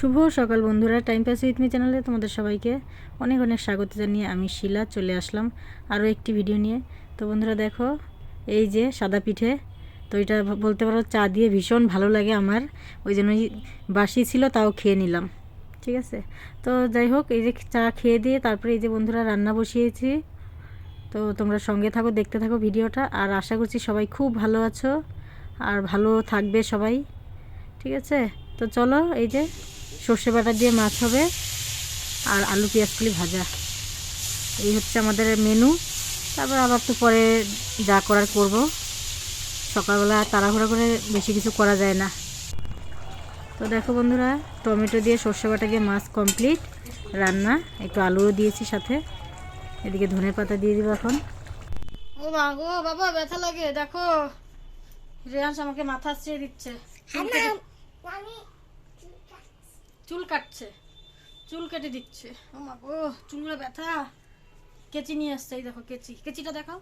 শুভ সকাল বন্ধুরা, time pass with me চ্যানেলে তোমাদের সবাইকে অনেক অনেক স্বাগত জানিয়ে আমি শিলা চলে আসলাম আরও একটি ভিডিও নিয়ে। তো বন্ধুরা দেখো, এই যে সাদা পিঠে, তো এটা বলতে পারো চা দিয়ে ভীষণ ভালো লাগে আমার, ওই জন্যই বাসি ছিল তাও খেয়ে নিলাম। ঠিক আছে, তো যাই হোক, এই যে চা খেয়ে দিয়ে তারপরে এই যে বন্ধুরা রান্না বসিয়েছি। তো তোমরা সঙ্গে থাকো, দেখতে থাকো ভিডিওটা, আর আশা করছি সবাই খুব ভালো আছো আর ভালো থাকবে সবাই। ঠিক আছে, তো চলো, এই যে সর্ষে বাটা দিয়ে মাছ হবে আর আলু পেঁয়াজকলি ভাজা, এই হচ্ছে আমাদের মেনু। তারপর আবার তো পরে যা করার করব, সকালবেলা তাড়াহুড়া করে বেশি কিছু করা যায় না। তো দেখো বন্ধুরা, টমেটো দিয়ে সর্ষে বাটা দিয়ে মাছ কমপ্লিট রান্না, একটু আলুও দিয়েছি সাথে। এদিকে ধনের পাতা দিয়ে দিব এখন। ও মা গো, বাবা ব্যথা লাগে, দেখো রেয়ান্স আমাকে মাথা আশ্রিয়ে দিচ্ছে, চুল কাটছে, চুল কেটে দিচ্ছে। ও মা গো, চুলগুলো ব্যথা। কেচি নিয়ে আসছে, এই দেখো কেচি, কেচিটা দেখাও।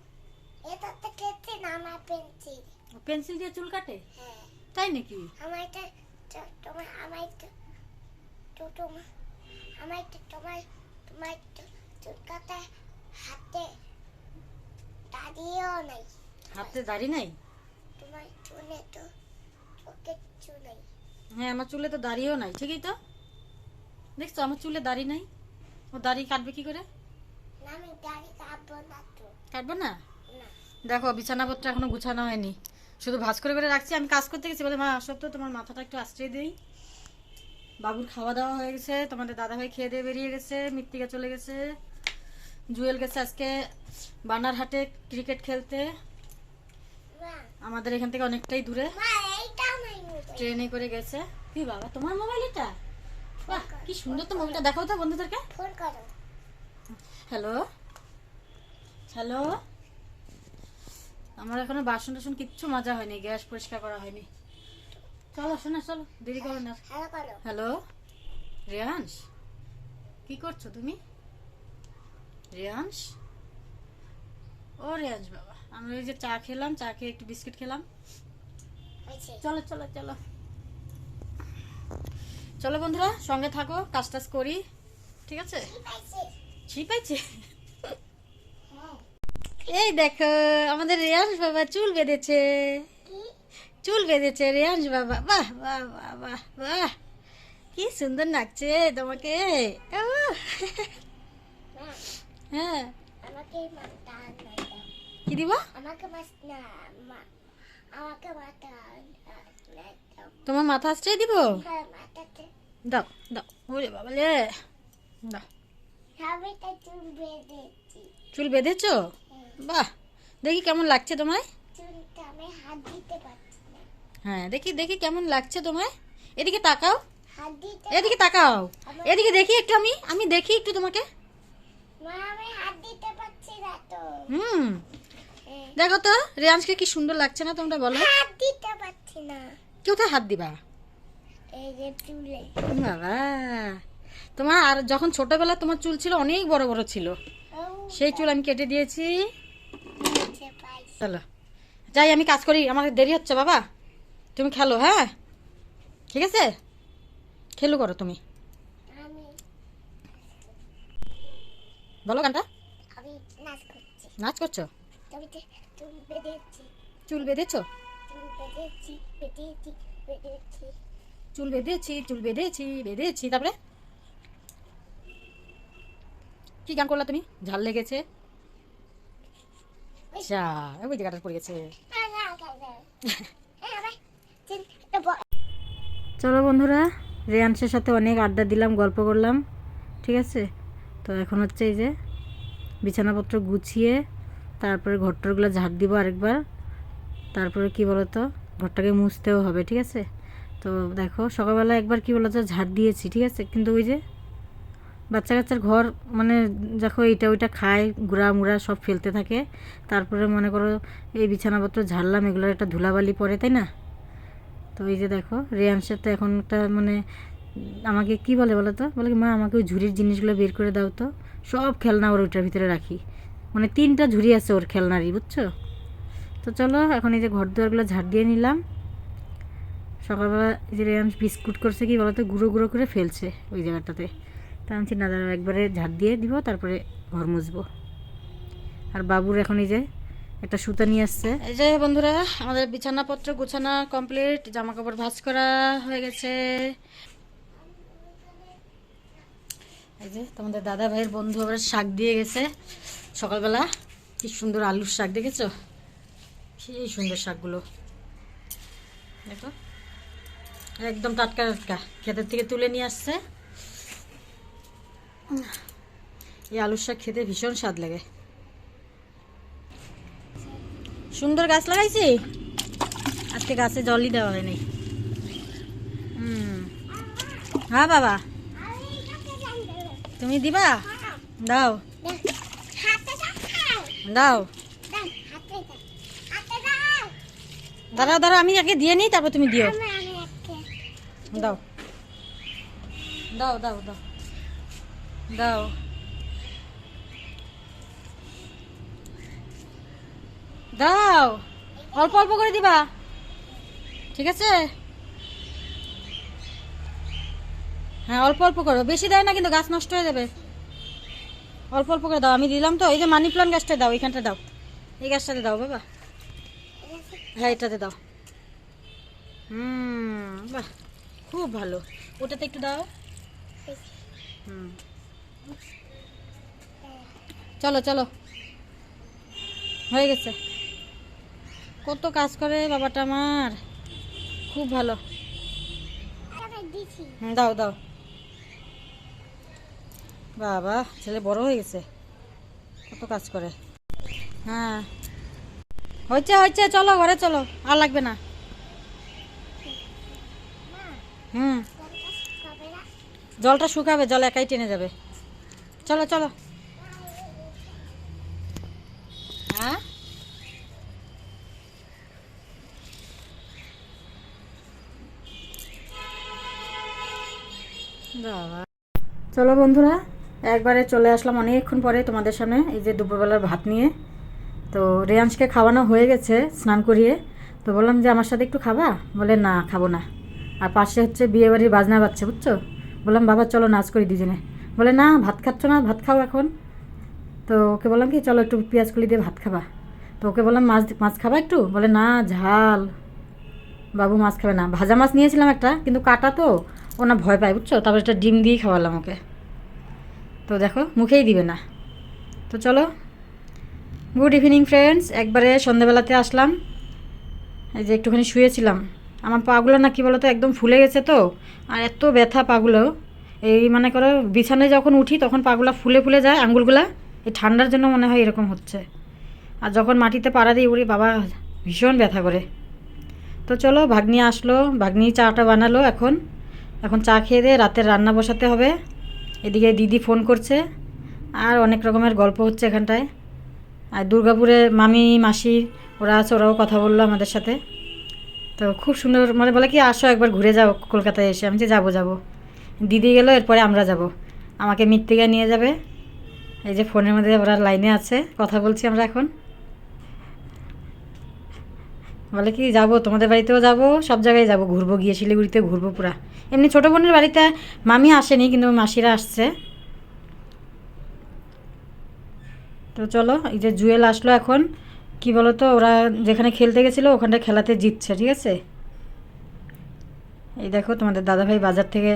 এটা তো কেটে না, আমার পেন্সিল। পেন্সিল দিয়ে চুল কাটে? হ্যাঁ। তাই নাকি? আমারটা তোমার আমারটা তো তোমার আমারটা তোমার চুল কাটা হাতে দাড়িও নাই। হাতে দাড়ি নাই? তোমার চুলে তো চোখের চুল নাই। হ্যাঁ, আমার চুলে তো দাড়িও নাই। ঠিকই তো, দেখছো আমার চুলে দাড়ি নাই। ও দাড়ি কাটবে কি করে? না, আমি দাড়ি কাটবো না তো। কাটবো না? না। দেখো বিছানাপত্র এখনো গুছানো হয়নি, শুধু ভাঁজ করে করে রাখছি। আমি কাজ করতে গেছি বলে মা আসো তো, তোমার মাথাটা একটু আশ্রয় দিই। বাবুর খাওয়া দাওয়া হয়ে গেছে, তোমাদের দাদাভাই খেয়ে দিয়ে বেরিয়ে গেছে, মৃত্তিকা চলে গেছে, জুয়েল গেছে আজকে বানারহাটে ক্রিকেট খেলতে। মা, আমাদের এখান থেকে অনেকটাই দূরে, মা এইটা আমার মোবাইল। ট্রেনে করে গেছে। কি বাবা, তোমার মোবাইল এটা? বাহ, কি সুন্দর তো মোবাইলটা, দেখাও তো বন্ধুদেরকে। ফোন করো। হ্যালো হ্যালো, আমার এখনো বাসন টাসন কিচ্ছু মাজা হয়নি, গ্যাস পরিষ্কার করা হয়নি। চলো শোনা, চলো দেরি করো না। হ্যালো করো। হ্যালো রেয়াংশ, কি করছো তুমি? রেয়াংশ, ও রেয়াংশ বাবা, আমরা এই যে চা খেলাম, চা খেয়ে একটু বিস্কিট খেলাম। হয়েছে। চলো চলো চলো চলো বন্ধুরা, সঙ্গে থাকো, কাজ টাজ করি। ঠিক আছে, পাইছে। ছিপাইছে। হ্যাঁ। এই দেখো আমাদের রেয়াংশ বাবা চুল বেঁধেছে, কি? চুল বেঁধেছে রেয়াংশ বাবা। বাহ বাহ বাহ বাহ বাহ, কি সুন্দর লাগছে তোমাকে। আহ! মা, হ্যাঁ, আমাকে মাথা না দাও। কি দিব? আমাকে মাছ না, মা আমাকে মাথা না দাও। তোমার মাথা আশ্রয় দিব? হ্যাঁ, মাথাতে দাও দাও, ওরে বাবা লে, দাও। আমি তো চুল বেঁধেছি। চুল বেঁধেছো? বাহ, দেখি কেমন লাগছে তোমায়। চুলটা আমি হাত দিতে পারছি না। হ্যাঁ, দেখি দেখি কেমন লাগছে তোমায়। এদিকে তাকাও, হাত দিতে এদিকে তাকাও, এদিকে দেখি একটু, আমি আমি দেখি একটু তোমাকে। মা, আমি হাত দিতে পারছি না তো। হুম, হ্যাঁ। দেখো তো রেয়াংশকে কি সুন্দর লাগছে না, তোমরা বলো। হাত দিতে পারছি না। কোথায় হাত দিবা? এই যে চুলে। বাবা, তোমার আর যখন ছোটবেলা তোমার চুল ছিল অনেক বড় বড় ছিল, সেই চুল আমি কেটে দিয়েছি। পাইছি। চলো যাই, আমি কাজ করি, আমার দেরি হচ্ছে বাবা। তুমি খেলো, হ্যাঁ ঠিক আছে, খেলু করো তুমি। আমি বলো গানটা। আমি নাচ করছি। নাচ করছো? আমি তো চুল বেঁধেছি। চুল বেঁধেছো? চুল বেঁধেছি, বেঁধেছি, বেঁধেছি। চুল বেঁধেছি, চুল বেঁধেছি, বেঁধেছি, তারপরে কি গান করলা তুমি? ঝাল লেগেছে, আচ্ছা ওই জায়গাটা পড়ে গেছে। চলো বন্ধুরা, রেয়াংশের সাথে অনেক আড্ডা দিলাম, গল্প করলাম। ঠিক আছে, তো এখন হচ্ছে এই যে বিছানাপত্র গুছিয়ে তারপরে ঘরটরগুলো ঝাড় দিব আরেকবার। তারপরে কি বলতো, ঘরটাকে মুছতেও হবে। ঠিক আছে, তো দেখো সকালবেলা একবার কি বলতো ঝাড় দিয়েছি, ঠিক আছে, কিন্তু ওই যে বাচ্চা কাচ্চার ঘর, মানে দেখো এইটা ওইটা খায়, গুঁড়া মুড়া সব ফেলতে থাকে। তারপরে মনে করো এই বিছানাপত্র ঝাড়লাম, এগুলোর একটা ধুলাবালি পড়ে, তাই না? তো এই যে দেখো রেয়াংশের তো এখন একটা মানে আমাকে কি বলে বলো তো, বলে কি, মা আমাকে ওই ঝুড়ির জিনিসগুলো বের করে দাও তো, সব খেলনা ওর ওইটার ভিতরে রাখি, মানে 3টা ঝুড়ি আছে ওর খেলনারই, বুঝছো? তো চলো এখন এই যে ঘর দুয়ারগুলো ঝাড় দিয়ে নিলাম, সকালবেলা এই যে রেয়ান বিস্কুট করছে কি বলতো, গুঁড়ো গুঁড়ো করে ফেলছে ওই জায়গাটাতে। তা আমি না দাঁড়াও, একবারে ঝাড় দিয়ে দিব, তারপরে ঘর মুছবো। আর বাবুর এখন এই যে একটা সুতা নিয়ে আসছে। এই যে বন্ধুরা, আমাদের বিছানাপত্র গুছানো কমপ্লিট, জামা কাপড় ভাঁজ করা হয়ে গেছে। এই যে তোমাদের দাদা ভাইয়ের বন্ধু আবার শাক দিয়ে গেছে সকালবেলা। কি সুন্দর আলুর শাক, দেখেছো? সেই সুন্দর শাকগুলো দেখো, একদম টাটকা টাটকা ক্ষেতের থেকে তুলে নিয়ে আসছে। এই আলুর শাক খেতে ভীষণ স্বাদ লাগে। সুন্দর গাছ লাগাইছি, আজকে গাছে জলই দেওয়া হয়নি। হ্যাঁ বাবা, তুমি দিবা? দাও দাও, দাঁড়াও দাঁড়াও, আমি আগে দিয়ে নিই, তারপর তুমি দিও। দাও দাও দাও দাও দাও। দাও, অল্প অল্প করে দিবা, ঠিক আছে? হ্যাঁ অল্প অল্প করো, বেশি দেয় না কিন্তু গাছ নষ্ট হয়ে যাবে। অল্প অল্প করে দাও, আমি দিলাম তো। এই যে মানি প্লান্ট গাছটা দাও, এইখানটা দাও, এই গাছটাতে দাও বাবা। হ্যাঁ এটাতে দাও। বাহ, খুব ভালো। ওটাতে একটু দাও। চলো চলো, হয়ে গেছে। কত কাজ করে বাবাটা আমার, খুব ভালো। দাও দাও। বাবা, ছেলে বড় হয়ে গেছে, কত কাজ করে। হ্যাঁ হয়েছে হয়েছে, চলো ঘরে চলো, আর লাগবে না। জলটা শুকাবে, জল একাই টেনে যাবে। চলো চলো। হ্যাঁ চলো বন্ধুরা, একবারে চলে আসলাম অনেকক্ষণ পরে তোমাদের সামনে, এই যে দুপুরবেলার ভাত নিয়ে। তো রেয়াংশকে খাওয়ানো হয়ে গেছে স্নান করিয়ে। তো বললাম যে আমার সাথে একটু খাবা, বলে না খাবো না। আর পাশে হচ্ছে বিয়েবাড়ির বাজনা বাজছে, বুঝছো? বললাম বাবা চলো নাচ করি দুজনে। বলে না, ভাত খাচ্ছ না, ভাত খাও এখন। তো ওকে বললাম কি চলো একটু পেঁয়াজ কলি দিয়ে ভাত খাবা। তো ওকে বললাম মাছ মাছ খাবা একটু, বলে না ঝাল, বাবু মাছ খাবে না। ভাজা মাছ নিয়েছিলাম একটা, কিন্তু কাটা তো, ও না ভয় পায়, বুঝছো? তারপর একটা ডিম দিয়েই খাওয়ালাম ওকে। তো দেখো মুখেই দিবে না। তো চলো, গুড ইভিনিং ফ্রেন্ডস, একবারে সন্ধ্যাবেলাতে আসলাম। এই যে একটুখানি শুয়েছিলাম, আমার পাগুলো না কি বলতো একদম ফুলে গেছে তো, আর এত ব্যথা পাগুলো। এই মনে করো বিছানায় যখন উঠি তখন পাগুলা ফুলে ফুলে যায়, আঙ্গুলগুলা। এই ঠান্ডার জন্য মনে হয় এরকম হচ্ছে। আর যখন মাটিতে পাড়া দিই উড়ি বাবা, ভীষণ ব্যথা করে। তো চলো, ভাগ্নি আসলো, ভাগ্নি চাটা বানালো। এখন এখন চা খেয়ে দিয়ে রাতের রান্না বসাতে হবে। এদিকে দিদি ফোন করছে, আর অনেক রকমের গল্প হচ্ছে এখানটায়। আর দুর্গাপুরে মামি মাসি ওরা আছে, ওরাও কথা বললো আমাদের সাথে। তো খুব সুন্দর, মানে বলে কি আসো একবার ঘুরে যাও কলকাতায় এসে। আমি যে যাবো যাবো, দিদি গেল, এরপরে আমরা যাব, আমাকে মৃত্তিকা নিয়ে যাবে। এই যে ফোনের মধ্যে ওরা লাইনে আছে, কথা বলছি আমরা এখন। বলে কি যাবো তোমাদের বাড়িতেও যাব, সব জায়গায় যাব, ঘুরবো, গিয়ে শিলিগুড়িতে ঘুরবো পুরা। এমনি ছোটো বোনের বাড়িতে মামি আসেনি, কিন্তু মাসিরা আসছে। তো চলো, এই যে জুয়েল আসলো এখন। কি বলো তো, ওরা যেখানে খেলতে গেছিলো ওখানটা খেলাতে জিতছে, ঠিক আছে? এই দেখো তোমাদের দাদাভাই বাজার থেকে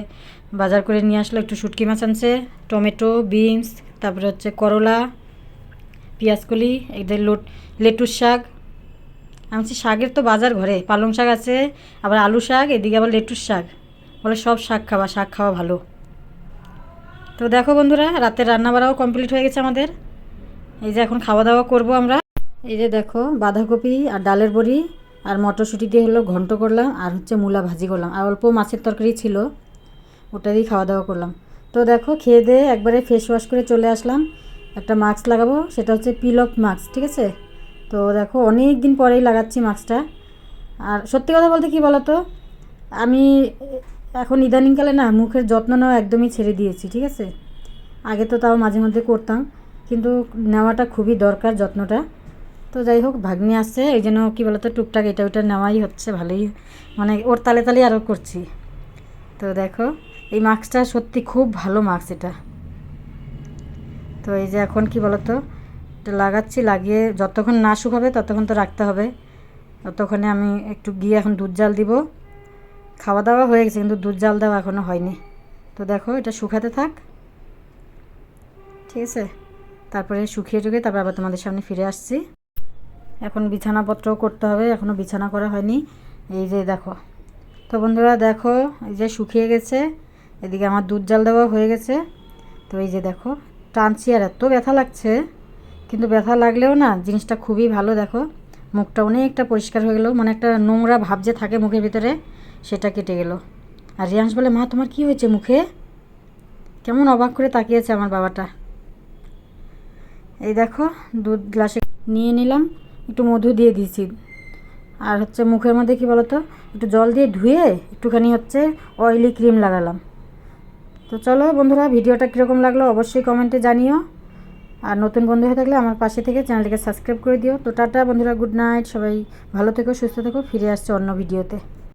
বাজার করে নিয়ে আসলো, একটু শুটকি মাছ আনছে, টমেটো, বিনস, তারপরে হচ্ছে করলা, পেঁয়াজকলি, এদের লেটুস শাক। আমি বলছি শাকের তো বাজার ঘরে, পালং শাক আছে, আবার আলু শাক, এদিকে আবার লেটুস শাক। বলে সব শাক খাওয়া, শাক খাওয়া ভালো। তো দেখো বন্ধুরা, রাতের রান্নাবাড়াও কমপ্লিট হয়ে গেছে আমাদের। এই যে এখন খাওয়া দাওয়া করব আমরা। এই যে দেখো বাঁধাকপি আর ডালের বড়ি আর মটরশুঁটি দিয়ে হলো ঘন্ট করলাম, আর হচ্ছে মূলা ভাজি করলাম, আর অল্প মাছের তরকারি ছিল, ওটা দিয়েই খাওয়া দাওয়া করলাম। তো দেখো খেয়ে দিয়ে একবারে ফেস ওয়াশ করে চলে আসলাম। একটা মাস্ক লাগাবো, সেটা হচ্ছে পিল অফ মাস্ক, ঠিক আছে? তো দেখো অনেক দিন পরেই লাগাচ্ছি মাস্কটা। আর সত্যি কথা বলতে কি বলো তো, আমি এখন ইদানিংকালে না মুখের যত্ন নেওয়া একদমই ছেড়ে দিয়েছি, ঠিক আছে? আগে তো তাও মাঝে মধ্যে করতাম, কিন্তু নেওয়াটা খুবই দরকার যত্নটা। তো যাই হোক ভাগ্নি আসছে এই জন্য কী বলতো টুকটাক এটা ওটা নেওয়াই হচ্ছে, ভালোই মানে ওর তালে তালে আরও করছি। তো দেখো এই মাস্কটা সত্যি খুব ভালো মাস্ক এটা। তো এই যে এখন কি বলতো এটা লাগাচ্ছি, লাগিয়ে যতক্ষণ না শুকাবে ততক্ষণ তো রাখতে হবে। ততক্ষণে আমি একটু গিয়ে এখন দুধ জাল দিব। খাওয়া দাওয়া হয়ে গেছে কিন্তু দুধ জাল দেওয়া এখনও হয়নি। তো দেখো এটা শুকাতে থাক, ঠিক আছে? তারপরে শুকিয়ে টুকিয়ে তারপর আবার তোমাদের সামনে ফিরে আসছি। এখন বিছানাপত্রও করতে হবে, এখনও বিছানা করা হয়নি। এই যে দেখো, তো বন্ধুরা দেখো এই যে শুকিয়ে গেছে, এদিকে আমার দুধ জাল দেওয়া হয়ে গেছে। তো এই যে দেখো টানছি আর এত ব্যথা লাগছে, কিন্তু ব্যথা লাগলেও না জিনিসটা খুবই ভালো। দেখো মুখটা অনেকটা পরিষ্কার হয়ে গেলো, মানে একটা নোংরা ভাব যে থাকে মুখের ভিতরে সেটা কেটে গেল। আর রিয়াংশ বলে, মা তোমার কি হয়েছে মুখে? কেমন অবাক করে তাকিয়েছে আমার বাবাটা। এই দেখো দুধ গ্লাসে নিয়ে নিলাম, একটু মধু দিয়ে দিয়েছি, আর হচ্ছে মুখের মধ্যে কি বলতো একটু জল দিয়ে ধুয়ে একটুখানি হচ্ছে অয়েলি ক্রিম লাগালাম। তো চলো বন্ধুরা, ভিডিওটা কীরকম লাগলো অবশ্যই কমেন্টে জানিও। আর নতুন বন্ধু হয়ে থাকলে আমার পাশে থেকে চ্যানেলটিকে সাবস্ক্রাইব করে দিও। তো টাটা বন্ধুরা, গুড নাইট, সবাই ভালো থেকো, সুস্থ থেকো, ফিরে আসছে অন্য ভিডিওতে।